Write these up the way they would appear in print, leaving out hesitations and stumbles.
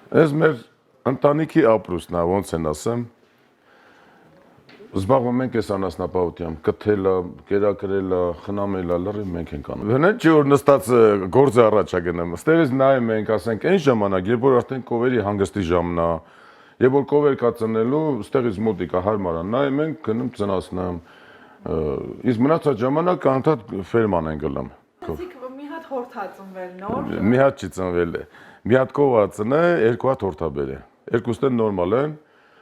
Ես մեր ընտանիքի ապրուստն է, ոնց են ասեմ, զբաղվում ենք այս անասնապահությամբ, կթելը, կերակրելը, խնամելը, լրիվ մենք ենք անում։ Հենց չի որ նստած գործը առաջ է գնում։ Ստերից նայում ենք, ասենք, այն ժամանակ, երբ որ արդեն կովերի հանգստի ժամն է, երբ որ կովեր կա ծնելու, ստեղից մոտիկա հարմար է, նայում ենք, գնում ծնացնեմ։ Իսկ մնացած ժամանակ անդադ ֆերման են գնում։ Մի հատ հորթ ա ծնվել նոր։ Մի հատ չի ծնվել է։ Մի հատ կով ա ծնե, երկու հատ հորթ ա բերե։ Երկուսն են նորմալ են,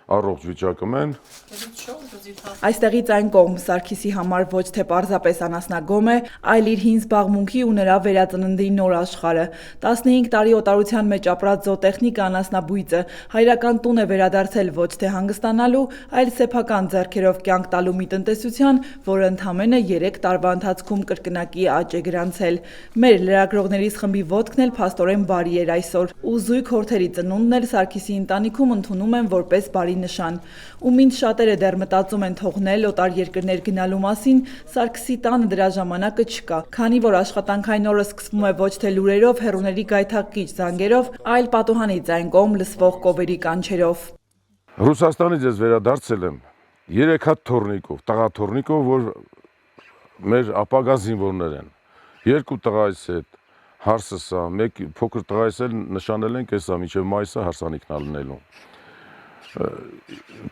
առողջ վիճակում են։ Այստեղից այն կողմ Սարգիսի համար ոչ թե պարզապես անասնագոմ է, այլ իր հին զբաղմունքի ու նրա վերածննդի նոր աշխարհը։ 15 տարի օտարության մեջ ապրած զոոտեխնիկը անասնաբույծը հայրական տուն է վերադարձել ոչ թե հանգստանալու, այլ սեփական ձեռքերով կյանք տալու մի տնտեսության, որը ընդամենը 3 տարվա ընթացքում կրկնակի աճ է գրանցել։ Մեր լրագրողներից խմբի ոտքն էլ փաստորեն բարի էր այսօր, ու զույգ հորթերի ծնունդն էլ Սարգիսի ընտանիքում ընդունում են որպես բարի նշան։ Ու մինչ շատերը դեռ մտածում են թողնել օտար երկրներ գնալու մասին, Սարգսի տանը դրա ժամանակը չկա, քանի որ աշխատանքային օրը սկսվում է ոչ թե լուրերով, հեռուների գայթակղիչ զանգերով, այլ պատուհանից այն կողմ լսվող կովերի կանչերով։ Ռուսաստանից ես վերադարձել եմ 3 հատ թորնիկով, տղա թորնիկով, որ մեր ապագա զինվորներ են։ 2 տղայիս հետ հարսս է, մեկ փոքր տղայիս էլ նշանել ենք էսա մինչև մայիսը հարսանիքն ա լինելու։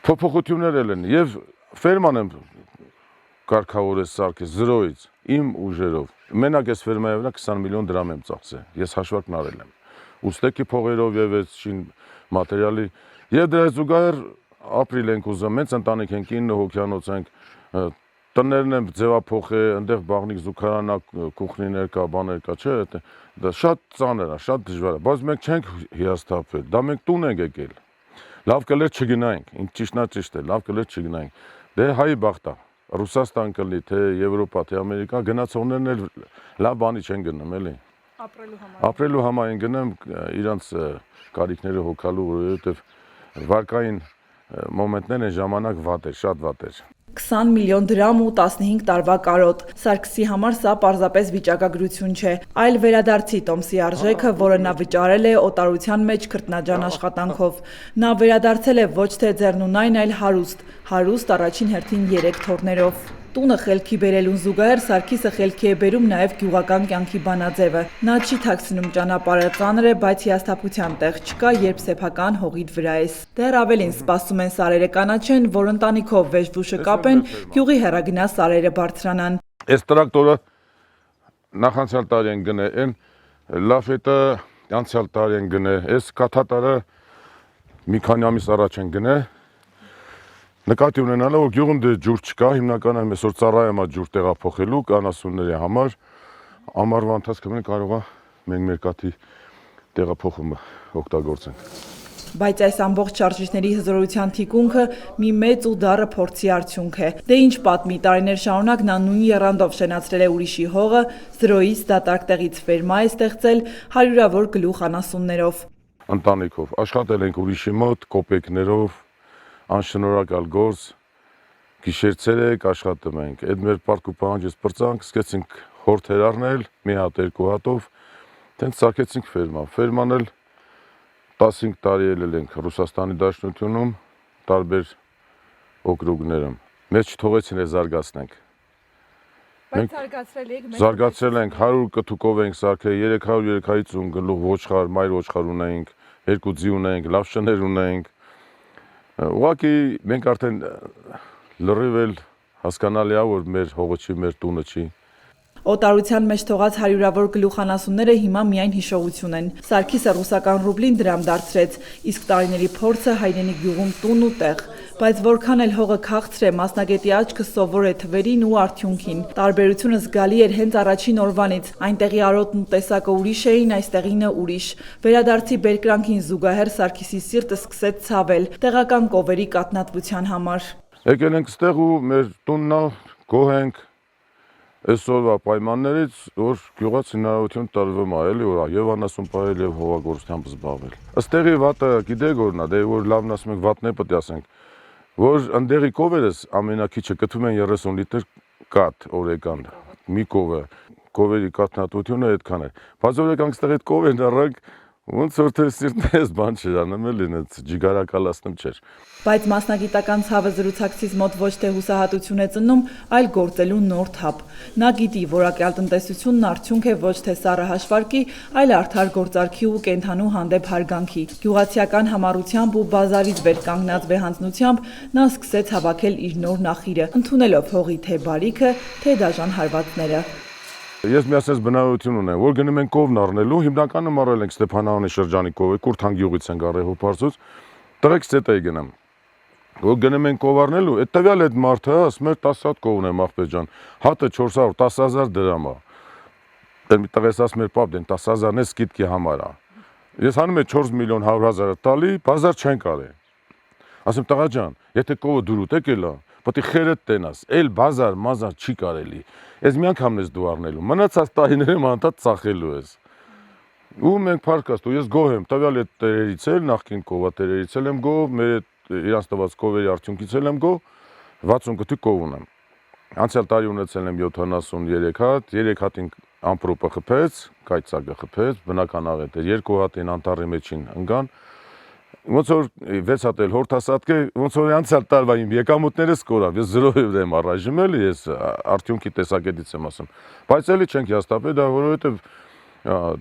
Փոփոխություններ են եւ ֆերման եմ կարգավորել սարքել 0-ից իմ ուժերով։ Մենակ այս ֆերմայի վրա 20 միլիոն դրամ եմ ծախսել։ Ես հաշվարկն արել եմ։ Ուստեկի փողերով եւ այս շին մատերիալի եւ դրա զուգահեռ ապրիլ ենք ուզում, մենք ընտանիք ենք 9 հոգյանոց ենք, տներն եմ ձևափոխել, այնտեղ բաղնիկ զուգարանա, կուխնիներ կա, բաներ կա, չէ՞, դա շատ ծանր է, շատ դժվար է, բայց մենք չենք հիասթափվել, դա մենք տուն ենք եկել։ Լավ կլեր չգնայինք, ինձ ճիշտն է ճիշտ է, լավ կլեր չգնայինք։ Դե հայի բախտ է, Ռուսաստան կլի, թե Եվրոպա, թե Ամերիկա, գնացողներն էլ լավ բանի չեն գնում, էլի։ Ապրելու համար են գնում իրանց կարիքները հոգալու, որովհետև վարկային մոմենտներ են ժամանակ վատ էր, շատ վատ էր։ 20 միլիոն դրամ ու 15 տարվա կարոտ։ Սարգսի համար սա պարզապես վիճակագրություն չէ, այլ վերադարձի տոմսի արժեքը, որը նա վճարել է օտարության մեջ քրտնաջան աշխատանքով։ Նա վերադարձել է ոչ թե ձեռնունայն, այլ հարուստ առաջին հերթին 3 թոռներով։ Տունը խելքի բերելուն զուգահեռ Սարգիսը խելքի է բերում նաև գյուղական կյանքի բանաձևը։ Նա չի թաքցնում ճանապարհը ծանր է, բայց հիասթափության տեղ չկա, երբ սեփական հողիդ վրա ես։ Դեռ ավելին սպասում են սարերը կանաչեն, որ ընտանիքով վեժվուշը կապեն, գյուղի հեռագնա սարերը բարձրանան։ Այս տրակտորը նախանցյալ տարի են գնել, այն լաֆետը անցյալ տարի են գնել, այս կաթատարը մի քանի ամիս առաջ են գնել։ Նկատի ունենալը, որ գյուղում դե ջուր չկա, հիմնականում այսօր ծառայում է ջուր տեղափոխելու կանասունների համար, ամառվա ընթացքում կարող է մենք մեր կաթի տեղափոխումը օգտագործենք։ Բայց այս ամբողջ շարժիչների հզորության թիկունքը մի մեծ ու դառը փորձի արդյունք է։ Դե ինչ պատմի, տարիներ շարունակ նա նույն եռանդով շենացրել է ուրիշի հողը, 0-ից դատարկ տեղից ֆերմա է ստեղծել հարյուրավոր գլուխ անասուններով։ Ընտանիքով աշխատել ենք ուրիշի մոտ, կոպեկներով, անշնորհակալ գործ, գիշեր-ցերեկ աշխատում ենք։ Այդ մեր պարտք ու պահանջից պրծանք, սկսեցինք հորթեր առնել, մի հատ 2 հատով, տենց սարքեցինք ֆերմա։ Ֆերման էլ 15 տարի ելել ենք Ռուսաստանի Դաշնությունում, տարբեր օկրուգներում։ Մեզ չթողեցին է զարգացնենք։ Բայց զարգացրել ենք 100 կթուկով ենք սարքել, 300-350 գլուխ ոչխար, մայր ոչխար ունենք, 2 ձի ունենք, լավ շներ ունենք։ Ուղղակի մենք արդեն լրիվ էլ հասկանալի է, որ մեր հողը չի, մեր տունը չի։ Օտարության մեջ թողած հարյուրավոր գլուխ անասունները հիմա միայն հիշողություն են։ Սարգիսը ռուսական ռուբլին դրամ դարձրեց, իսկ տարիների փորձը հայրենի գյուղում տուն ու տեղ։ Բայց որքան էլ հողը քաղցր է, մասնագետի աչքը սովոր է թվերին ու արդյունքին։ Տարբերությունը զգալի էր հենց առաջին օրվանից։ Այնտեղի արոտն ու տեսակը ուրիշ էին, այստեղինը ուրիշ։ Վերադարձի բերկրանքին զուգահեռ Սարգիսի սիրտը սկսեց ցավել տեղական կովերի կատնատվության համար։ Եկել ենք ստեղ ու մեր տունն գոհ ենք այսօրվա պայմաններից, որ գյուղաց հնարավորություն տրվում է, էլի որ եւ անասուն պահել եւ հողագործությամբ զբաղվել։ Աստեղի վատը գիտեք որն է, դե որ լավն ասում ենք վատն է պետք է ասենք, որ ընդեղի կովերս ամենակիչը կթվում են 30 լիտր կաթ օրեկան, մի կովը, կովերի կաթնատվությունը այդքան է։ Բայց օրեկան ստեղ այդ կովերն առանք Ոնց որ թե սիրտես բան չէր անում էլի, այդ ջիգարակալացնում չէր։ Բայց մասնագիտական ցավը զրուցակցից մոտ ոչ թե հուսահատություն է ծնում, այլ գործելու նոր թափ։ Նա գիտի, որակյալ տնտեսությունն արդյունք է ոչ թե սառը հաշվարկի, այլ արդար գործարքի ու կենդանու հանդեպ հարգանքի։ Գյուղացիական համառությամբ ու բազարից վեր կանգնած վեհանձնությամբ նա սկսեց հավաքել իր նոր նախիրը, ընդունելով հողի թե բարիքը, թե դաժան հարվածները։ Ես մի ասես բնավորություն ունեմ, որ գնում ենք կովն առնելու, հիմնականում առել ենք Ստեփանավանի շրջանի կովը, Կուրթան գյուղից ենք առել հոպարծուց, տղեկ ստեյ գնամ։ Որ գնում ենք կով առնելու, այդ տվյալ այդ մարդը, ասում էր 10 հատ կով ունեմ աղբեր ջան, հատը 410,000 դրամ է։ Դե մի տղես ասում էր պապ, դեն 10,000-ն է սկիզբի համար է։ Ես հանում եմ 4 միլիոն 100,000 տալի, բազար չեն կարել։ Ասում տղա ջան, եթե կովը դուրուտ եկել է, պետք է խերդ տենաս, էլ բազար մազար չի կարելի։ Ես մի անգամն ես դու առնելու, մնացած տարիներում անդադ ծախելու ես։ Ու մենք փարկաստ, ու ես գոհ եմ, տվյալ այդ տերերից էլ, նախկին կովատերերից էլ եմ գոհ, մեր այդ իրանց տված կովերի արդյունքից էլ եմ գոհ, 60 կթի կով ունեմ։ Անցյալ տարի ունեցել եմ 73 հատ, 3 հատին ամպրոպը խփեց, կայծակը խփեց, բնական աղետ էր, 2 հատին անտառի մեջին ընկան։ Ոնց որ 6 հատ էլ հորթասատկե, ոնց որ անցյալ տարվա իմ եկամուտներս կորավ, ես 0-ով եմ առայժմ էլի, ես արդյունքի տեսակետից եմ ասում, բայց էլի չենք հիաստապել, դա որովհետև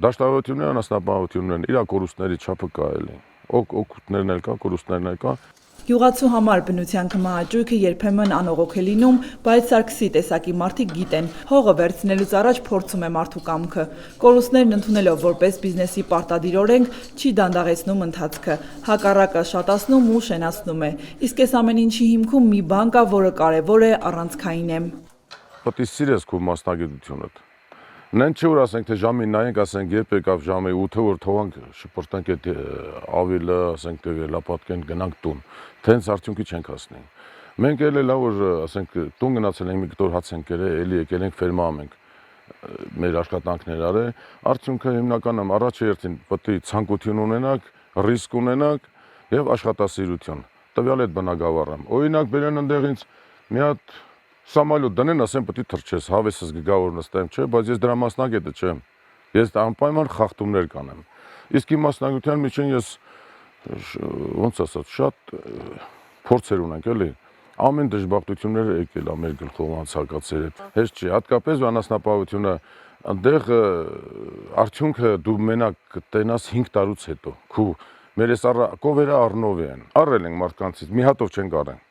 դաշտավարությունները, անասնապահություններն իրա կորուստների չափը կա էլի, օգուտներն էլ կա, կորուստներն էլ կա։ Գյուղացու համար բնության քմահաճույքը երբեմն անողոք է լինում, բայց Սարգսի տեսակի մարդիկ գիտեն, հողը վերցնելուց առաջ փորձում է մարդու կամքը։ Կորուստներն ընդունելով որպես բիզնեսի պարտադիր օրենք չի դանդաղեցնում ընթացքը, հակառակը շատացնում ու շենացնում է։ Իսկ այս ամեն ինչի հիմքում մի բան կա, որը կարևոր է, առանցքային է։ Պետք է սիրես քո մասնագիտությունդ։ Նեն չէ որ ասենք թե ժամին նայենք, ասենք երբ եկավ ժամը 8-ը որ թողանք շփորտանք այդ ավիլը, ասենք թե վերլապատկենք գնանք տուն, թե հենց արդյունքի չենք հասնի։ Մենք էլ լավ որ ասենք տուն գնացել ենք մի կտոր հաց ենք կերել, էլի եկել ենք ֆերմա ենք մեր աշխատանքներ արել, արդյունքը հիմնականում առաջերտին պետք է ցանկություն ունենաք, ռիսկ ունենաք եւ աշխատասիրություն։ Տվյալ այդ բնագավառում։ Օրինակ բերեն ընդեղից մի հատ Սամալյոտ դնեն, ասեն պետք է թռչես, հավեսս գա որ նստեմ, չէ, բայց ես դրա մասնագետը չեմ։ Ես անպայման խախտումներ կանեմ։ Իսկ իմ մասնագիտության միջին ես ոնց ասած, շատ փորձեր ունենք, էլի։ Ամեն դժբախտությունները եկել է մեր գլխով անցակացել է։ Հեշտ չի, հատկապես անասնապահությունը, այնտեղ արդյունքը դու մենակ կտենաս 5 տարուց հետո։ Քու մեր էս կովերը առնով են։ Առել ենք մարդկանցից, մի հատով չենք առել։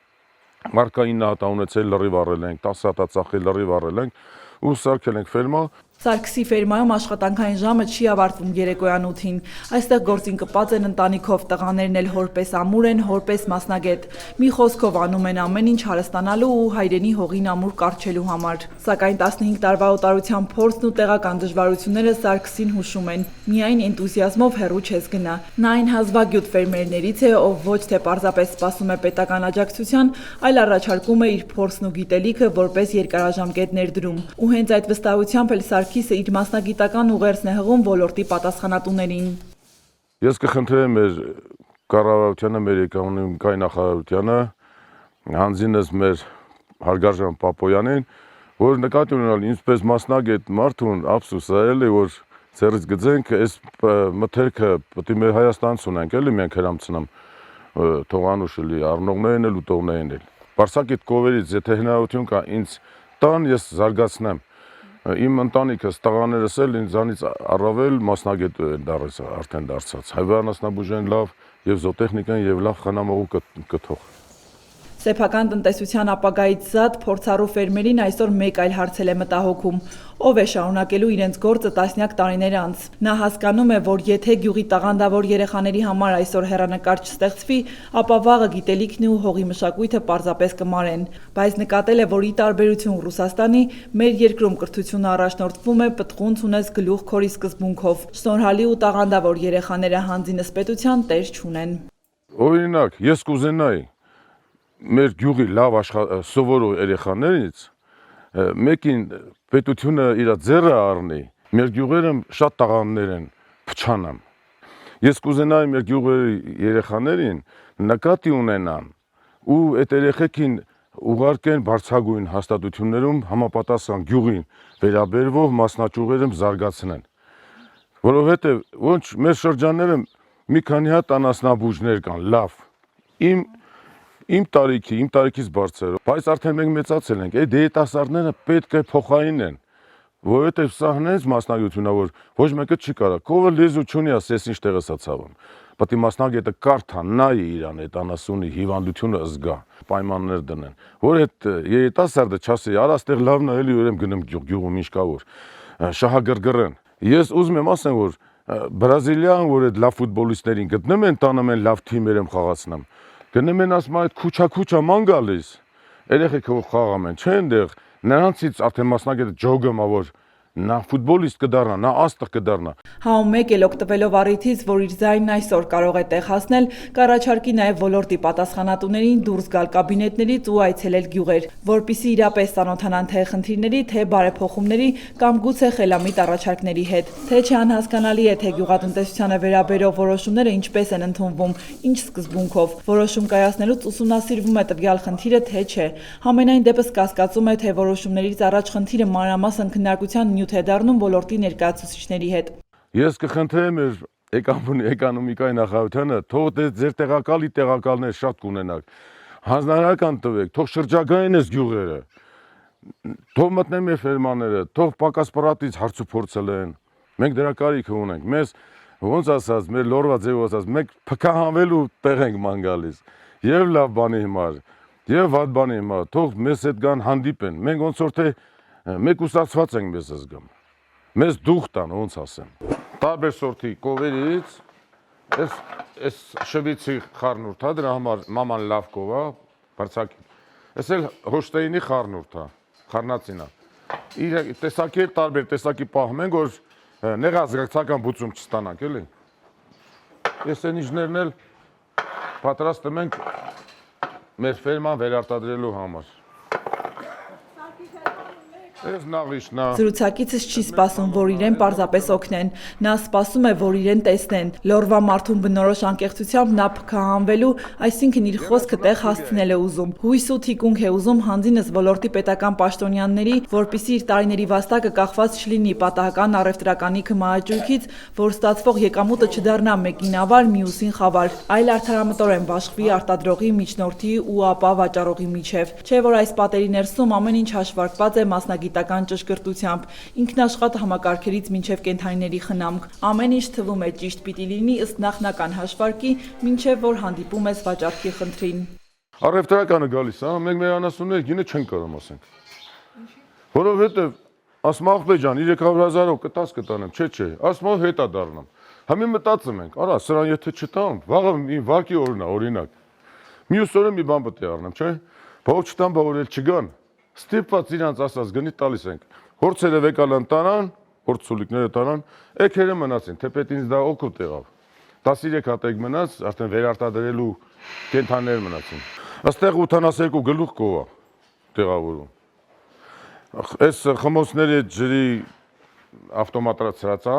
Մարկային հատա ունեցել լրիվ առել ենք, 10 հատա ծախել լրիվ առել ենք ու սարքել ենք ֆերմա։ Սարգսի ֆերմայում աշխատանքային ժամը չի ավարտվում երեկոյան 8-ին։ Այստեղ գործին կպած են ընտանիքով, տղաներն էլ հորպես ամուր են, հորպես մասնագետ։ Մի խոսքով անում են ամեն ինչ հարստանալու ու հայրենի հողին ամուր կառչելու համար։ Սակայն 15 տարվա օտարության փորձն ու տեղական դժվարությունները Սարգսին հուշում են։ Միայն էնտուզիազմով հեռու չես գնա։ Նա այն հազվագյուտ ֆերմերներից է, ով ոչ թե պարզապես սպասում է պետական աջակցության, այլ առաջարկում է իր փորձն ու գիտելիքը որպես երկարաժամկետ ներդրում։ Ու հենց այդ վստահությամբ էլ Սարգիսը իր մասնագիտական ուղերձն է հղում ոլորտի պատասխանատուներին։ Ես կխնդրեմ մեր կառավարությանը, մեր էկոնոմիկայի նախարարությանը, հանձինս մեր հարգարժան Պապոյանին, որ նկատի ունենալ ինչպես մասնագետ մարդուն ափսոս է էլի, որ ծերից գծենք, այս մթերքը պետք է մեր Հայաստանից ունենք, էլի մենք հրամցնամ թողանուշելի առնողներն էլ ուտողներն էլ։ Պարսակիտ կովերից, եթե հնարավորություն կա, ինձ տան ես զարգացնեմ։ Իմ ընտանիքս, տղաներս էլ ինձանից առավել մասնագետ արդեն դարձած։ Հայվանասնաբուժեն լավ եւ զոոտեխնիկան եւ լավ խնամողու կթող։ Սեփական տնտեսության ապագայից զատ փորձառու ֆերմերին այսօր մեկ այլ հարցել է մտահոգում. ով է շարունակելու իրենց գործը տասնյակ տարիներ անց։ Նա հասկանում է, որ եթե գյուղի տաղանդավոր երեխաների համար այսօր հեռանկար չստեղծվի, ապա վաղը գիտելիքն ու հողի մշակույթը պարզապես կմարեն։ Բայց նկատել է, որ ի տարբերություն Ռուսաստանի, մեր երկրում կրթությունը առաջնորդվում է պտղունց ունես գլուխ քորի սկզբունքով։ Շնորհալի ու տաղանդավոր երեխաները հանձինս պետության տեր չունեն։ Օրինակ, ես կուզենայի մեր գյուղի լավ սովորող երեխաներից մեկին պետությունը իր ձեռը առնի, մեր գյուղերը շատ տաղանդներ են, փչանամ։ Ես կուզենայի մեր գյուղերի երեխաներին նկատի ունենան ու այդ երեխեքին ուղարկեն բարձրագույն հաստատություններում համապատասխան գյուղին վերաբերվող մասնաճյուղերում զարգացնեն։ Որովհետև ոնչ մեր շրջանները մի քանի հատ անասնաբուժներ կան, լավ։ Իմ տարիքից բարձր, բայց արդեն մենք մեծացել ենք, այդ երիտասարդները պետք է փոխային են, որովհետև սա հենց մասնագիտությունն է, որ ոչ մեկը չի կարա, կովը լեզու չունի, ասես ինչ տեղս է ցավում։ Պետք է մասնագետը կարդա, նայի իրան այդ անասունի հիվանդությունը զգա, պայմաններ դնեն, որ այդ երիտասարդը չասի, արա ստեղ լավն է, էլի ուրեմն գնեմ գյուղում ինչ կա որ շահագրգռեն։ Ես ուզում եմ ասեմ, որ Բրազիլիան, որ այդ լավ ֆուտբոլիստներին գտնում են, տանում են լավ թիմեր եմ խաղացնում։ Գնում են ասում այդ քուչա ման գալիս։ Երեխեքը որ խաղում են, չեն դեղ, նրանցից արդեն մասնագետը ջոգում է, որ նա ֆուտբոլիստ կդառնա, նա աստղ կդառնա։ Հ1 էլ օգտվելով առիթից, որ իր ձայնն այսօր կարող է տեղ հասնել, կառաջարկի նաև ոլորտի պատասխանատուներին դուրս գալ կաբինետներից ու այցելել գյուղեր, որպիսի իրապես ծանոթանան թե խնդիրների, թե բարեփոխումների կամ գուցե խելամիտ առաջարկների հետ։ Թե չէ անհասկանալի է, թե գյուղատնտեսությանը վերաբերող որոշումները ինչպես են ընդունվում, ինչ սկզբունքով, որոշում կայացնելուց ուսումնասիրվում է տվյալ խնդիրը, թե չէ։ Համենայն դեպս կասկածում է, թե որոշումներից առաջ խնդիրը մանրամասն քննարկության նյութ է դառնում ոլորտի ներկայացուցիչների հետ։ Ես կխնդրեմ էկոնոմիկայի նախարարությանը, թող ձեր տեղակալներ շատ կունենաք, հանձնարարական տվեք, թող շրջագայեն ես գյուղերը, թող մտնեն մեր ֆերմաները, թող պակասպարատից հարցուփորձել են։ Մենք դրա կարիքը ունենք։ Մեզ ոնց ասած, մեր լորվա ձևով ասած, մենք փքահանվելու տեղ ենք ման գալիս։ Եվ լավ բանի հիմար, եւ վատ բանի հիմար, թող մեզ հետ գան հանդիպեն։ Մենք ոնց որ թե մեկուսացված ենք մեզ զգամ։ Մեզ դուխ տան, ոնց ասեմ։ Տարբեր սորտի կովերից այս շվիցի խառնուրդ է, դրա համար մաման լավ կով է, բարձակի։ Այս էլ Հոշտեյնի խառնուրդ է, խառնածին է։ Իր տեսակի տարբեր տեսակի պահում ենք, որ նեղազգացական բուծում չստանանք, էլի։ Ես այն իջներն էլ պատրաստում ենք մեր ֆերման վերարտադրելու համար։ Զրուցակիցս չի սպասում, որ իրեն պարզապես օգնեն, նա սպասում է, որ իրեն տեսնեն։ Լորվա մարդուն բնորոշ անկեղծությամբ նա փքահանվելու, այսինքն իր խոսքը տեղ հասցնել է ուզում։ Հույս ու թիկունք է ուզում հանձինս ոլորտի պետական պաշտոնյաների, որպիսի իր տարիների վաստակը կախված չլինի պատահական առևտրականի քմահաճույքից, որ ստացվող եկամուտը չդառնա մեկին ավար, մյուսին խավար, այլ արդարամտորեն բաշխվի արտադրողի, միջնորդի ու ապա վաճառողի միջև։ Չէ՞ որ այս պատերի ներսում ամեն ինչ հաշվարկված է մասնագիտական ճշգրտությամբ, ինքնաշխատ համակարգերից մինչև կենդանիների խնամք, ամեն ինչ թվում է ճիշտ պիտի լինի ըստ նախնական հաշվարկի, մինչև որ հանդիպում ես վաճառքի խնդրին։ Առևտրականը գալիս է, մենք մեր անասունները գինը չենք կարող ասենք։ Որովհետև ասում աղբե ջան 300,000-ով կտաս կտանեմ, չէ, ասում հետա դառնամ։ Համի մտածում ենք, արա սրան եթե չտամ, վաղը մի վարկի օրն է, օրինակ։ Մյուս օրը մի բան պետք է առնեմ, չէ։ Բող չտամ, բող էլ չգան։ Ստիպված իրանց ասած գնի տալիս ենք։ Հորցերը վեկալան տանան, հորց սուլիկները տանան, էքերը մնացին, թեպետ ինձ դա օգուտ եղավ։ 13 հատ եք մնաց, արդեն վերարտադրելու կենդանիներ մնացին։ Այստեղ 82 գլուխ կով է տեղավորում։ Այս խմոցների ջրի ավտոմատացրած է։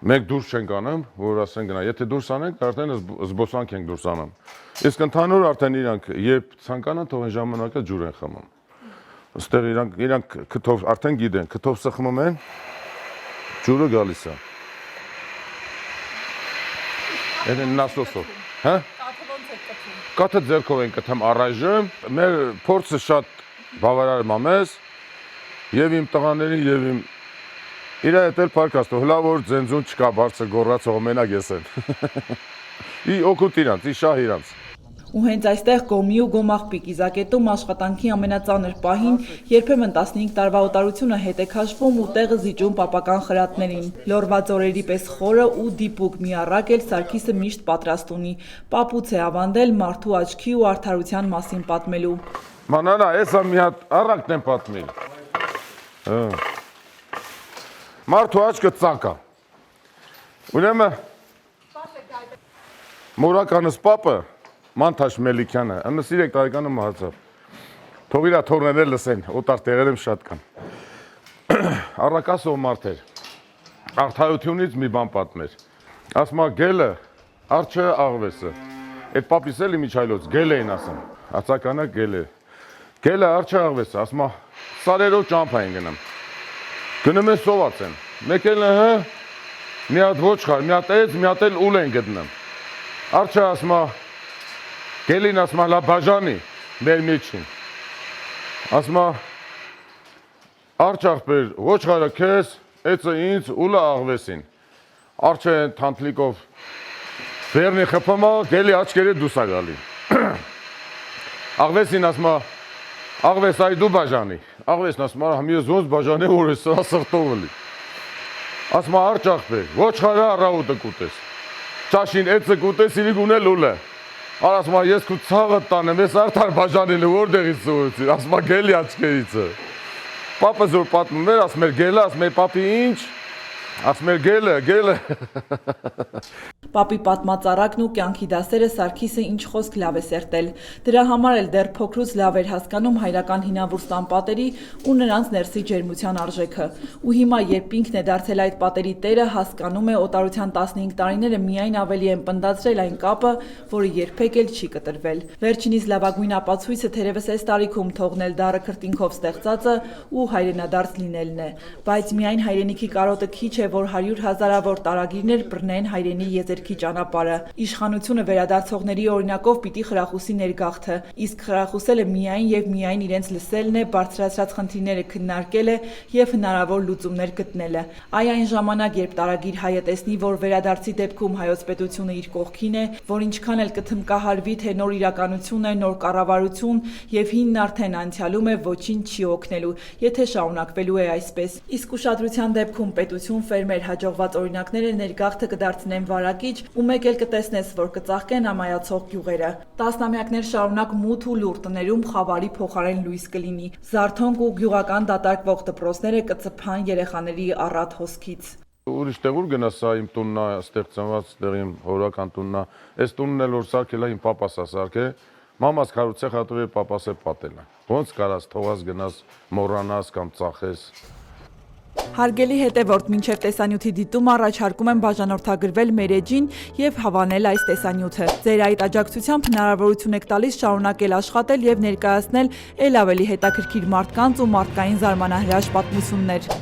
Մենք դուրս չենք անում, որ ասեն գնա, եթե դուրս անենք, արդեն զբոսանք ենք դուրս անում։ Իսկ ընդհանուր արդեն իրանք երբ ցանկանան, թող այն ժամանակը ջուր են խմում։ Այստեղ իրանք քթով արդեն գիտեն, քթով սխմում են, ջուրը գալիս է։ Այն նասոսով, հա? Կաթը ոնց է կթում։ Կաթը ձեռքով են կթում առայժմ, մեր փորձը շատ բավարարում է մեզ, եւ իմ տղաներին, եւ իմ իրա հետ էլ պարկաստո, հլա որ ձենձուն չկա բարձր գոռացող մենակ ես են։ Ի օգուտ իրանց, ի շահ իրանց։ Ու հենց այստեղ գոմի ու գոմաղբի կիզակետում աշխատանքի ամենածանր պահին երբեմն 15 տարվա օտարությունը հետ է քաշվում ու տեղը զիջում պապական խրատներին։ Լորվա ձորերի պես խորը ու դիպուկ մի առակ էլ Սարգիսը միշտ պատրաստ ունի։ Պապուց է ավանդել մարդու աչքի ու արդարության մասին պատմելու։ Մանանա, եսա մի հատ առակն եմ պատմել։ Մարդու աչքը ծակա։ Ուրեմն մորականս պապը Մանթաշ Մելիքյանը 93 տարեկանում մահացավ։ Թող իրա թորները լսեն, օտար տեղերում շատ կան։ Առակասով մարդ էր։ Արդարությունից մի բան պատմեր։ Ասում գելը, արջը աղվեսը։ Այդ պապիս էլի միջայլոց գել էին ասում։ Ածականը գել է։ Գելը արջը աղվեսը, ասում սարերով ճամփա են գնում։ Գնում են սոված են։ մեկ էլ մի հատ ոչխար, մի հատ էծ, մի հատ էլ ուլ են գտնում։ Արջը ասմա, գելին ասմա լա բաժանի, մեր միջին։ Ասմա, արջ աղբեր, ոչխարը քեզ, էծը ինձ, ուլը աղվեսին։ Արջը թանթլիկով վերնի խպամա, գելի աչկերի դուսա գալի։ Աղվեսին ասմա, աղվես այ դու բաժանի։ Աղվեսն ասմա, համի զոնց բաժանի որ է սրա սրտով լի։ Ասմա արջ աղբեր, ոչխարը առավոտը կուտես։ Ճաշին էծը կուտես, իրիկ ունել ուլը։ Ասմա, ես քու ցավը տանեմ, ես արդար բաժանիլ որտեղից սուրեցի, ասմա գելի աչքերիցը։ Պապը զոր պատմում էր, ասմեր գելը, ասմեր պապի ինչ, ասմեր գելը։ Պապի պատմածառակն ու կյանքի դասերը Սարգիսը ինչ խոսք լավ է սերտել։ Դրա համար էլ դեռ փոքրուց լավ էր հասկանում հայրական հինավուրց պատերի ու նրանց ներսի ջերմության արժեքը։ Ու հիմա, երբ ինքն է դարձել այդ պատերի տերը, հասկանում է օտարության 15 տարիները միայն ավելի են պնդացրել այն կապը, որը երբեք էլ չի կտրվել։ Վերջինիս լավագույն ապացույցը թերևս այս տարիքում թողնել դառը քրտինքով ստեղծածը ու հայրենադարձ լինելն է։ Բայց միայն հայրենիքի կարոտը քիչ է, որ 100 հազարավոր տարագիրներ բռնեն հայրենի եզերքի ճանապարհը։ Իշխանությունը վերադարձողների օրինակով պիտի խրախուսի ներգաղթը, իսկ խրախուսելը միայն եւ միայն իրենց լսելն է, բարձրացրած խնդիրները քննարկելը եւ հնարավոր լուծումներ գտնելը։ Այն ժամանակ, երբ տարագիր հայը տեսնի, որ վերադարձի դեպքում հայոց պետությունը իր կողքին է, որ ինչքան էլ կթմկահարվի, թե նոր իրականություն է, նոր կառավարություն եւ հինն արդեն անցյալում է, ոչինչ չի օգնելու, եթե շարունակվելու է այսպես։ Իսկ ուշադրության դեպքում պետություն, ֆերմեր, հաջողված օրինակները ներգաղթը կդարձնեն վարակիչ ու մեկ էլ կտեսնես, որ կծաղկեն ամայացող գյուղերը։ Տասնամյակներ շարունակ մութ ու լուր տներում խավարի փոխարեն լույս կլինի։ Զարթոնք ու գյուղական դատարկվող դպրոցները կծփան երեխաների առատ հոսքից։ Ուրիշ տեղ ուր գնաս, սա իմ տունն է, ստեղծված տեղ իմ հորական տունն է, այս տունն էլ որ սարքել է իմ պապաս է սարքել, մամաս քարուցե խաթրի պապաս է պատել է։ Ոնց կարաս թողած գնաս, մոռանաս կամ ծախես։ Հարգելի հետևորդ, մինչև տեսանյութի դիտումը առաջարկում եմ բաժանորդագրվել մեր էջին եւ հավանել այս տեսանյութը։ Ձեր այդ աջակցությամբ հնարավորություն եք տալիս շարունակել աշխատել եւ ներկայացնել ել ավելի հետաքրքիր մարդկանց ու մարդկային զարմանահրաշ պատմություններ։